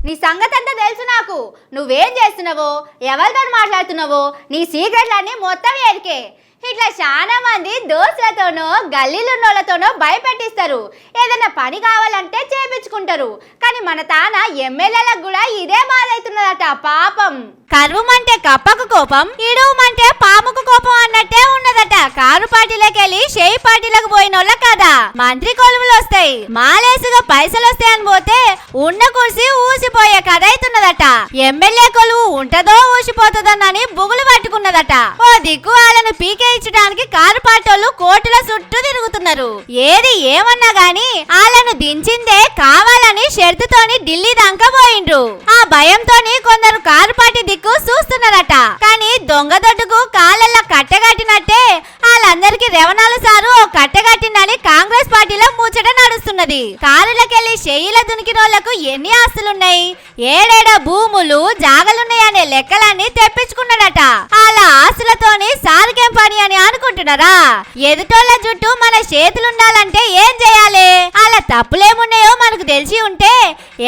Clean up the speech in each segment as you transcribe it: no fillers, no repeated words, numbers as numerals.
నీ సంగతి అంతా తెలుసు నాకు. నువ్వేం చేస్తున్నావో, ఎవరితో మాట్లాడుతున్నావో, నీ సీక్రెట్లన్నీ మొత్తం ఎరికే. ఇట్లా చాలా మంది దోస్తులతోనో గల్లీలున్నోళ్ళతోనో భయపెట్టిస్తారు. ఏదైనా పని కావాలంటే చేపించుకుంటారు. కానీ మన తాన ఎమ్మెల్యేలకు కూడా ఇదే బాధ అవుతున్నదట. పాపం కరువుమంటే కప్పకు కోపం, ఇడువమంటే పాముకు కోపం అన్నట్టే ఉన్నదట. కారు పార్టీలకు వెళ్ళి షేయి పార్టీలకు పోయినోళ్ళ కదా మంత్రి కొలువులు వస్తాయి, మాలేసుగా పైసలు వస్తాయని పోతే ఉన్న కుర్సీ ఊసిపోయే కథ అవుతున్నదట. ఎమ్మెల్యే కొలువు ఉంటదో ఊసిపోతుందోనని బుగులు పట్టుకున్నదట. ఓ దిక్కు వాళ్ళను పీకే ఇచ్చడానికి కారు పార్టీలు కోర్టుల చుట్టూ తిరుగుతున్నారు. ఏది ఏమన్నా గాని వాళ్ళను దించిందే కావాలని షరతుతోని ఢిల్లీ దాకా పోయిండ్రు. ఆ భయంతోని కొందరు కారు పార్టీ దిక్కు చూస్తున్నారట. కానీ దొంగ దొడ్డుకు కాళ్ళల్లో కట్టెగట్టినట్టే వాళ్ళందరికీ రెవనాలు సారు ఓ కట్టెగట్టిందని కాంగ్రెస్ పార్టీలో ముచ్చట నడుస్తున్నది. కారులకెళ్లి షెయ్యిల దునికినోళ్లకు ఎన్ని ఆస్తులున్నాయి, ఏడేడ భూములు జాగలున్నాయనే లెక్కలన్నీ తెప్పించుకున్నాడట. వాళ్ళ ఆస్తులతోని సారుకేం పని అని అనుకుంటున్నారా? ఎదుటోళ్ల జుట్టు మన చేతులుండాలంటే ఏం చేయాలి? వాళ్ళ తప్పులేమున్నాయో మనకు తెలిసి ఉంటే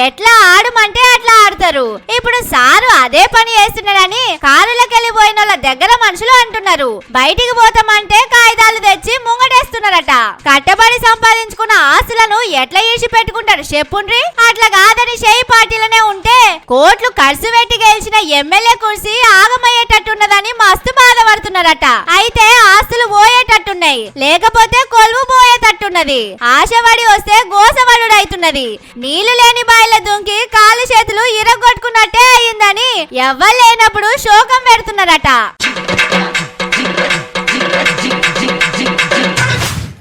ఎట్లా ఆడమంటే అట్లా ఆడతారు. ఇప్పుడు సారు అదే పని చేస్తున్నాడని కారులకెళ్ళి పోయిన వాళ్ళ దగ్గర మనుషులు అంటున్నారు. బయటికి పోతామంటే కాగితాలు తెచ్చి ముంగటేస్తున్నారట. కట్టబడి సంపాదించుకున్న ఆస్తులను ఎట్లా ఈసి పెట్టుకుంటారు చెప్పుండ్రి. అట్లా కాదని షేయి పార్టీలనే ఉంటే కోట్లు ఖర్చు పెట్టి గెలిచిన ఎమ్మెల్యే కుర్సీ ఆగమయ్యేటట్టున్నదని మస్తు బాధపడుతున్నారట. అయితే ఆస్తులు పోయేటట్టున్నాయి, లేకపోతే కొలువు పోయేటట్టున్నది. ఆశపడి వస్తే గోసవడు అవుతున్నది. నీళ్లు లేని బాయిల దుంకి కాలు చేతులు ఇరగొట్టుకున్నట్టే అయ్యిందని ఎవ్వరు లేనప్పుడు శోకం పెడుతున్నారట.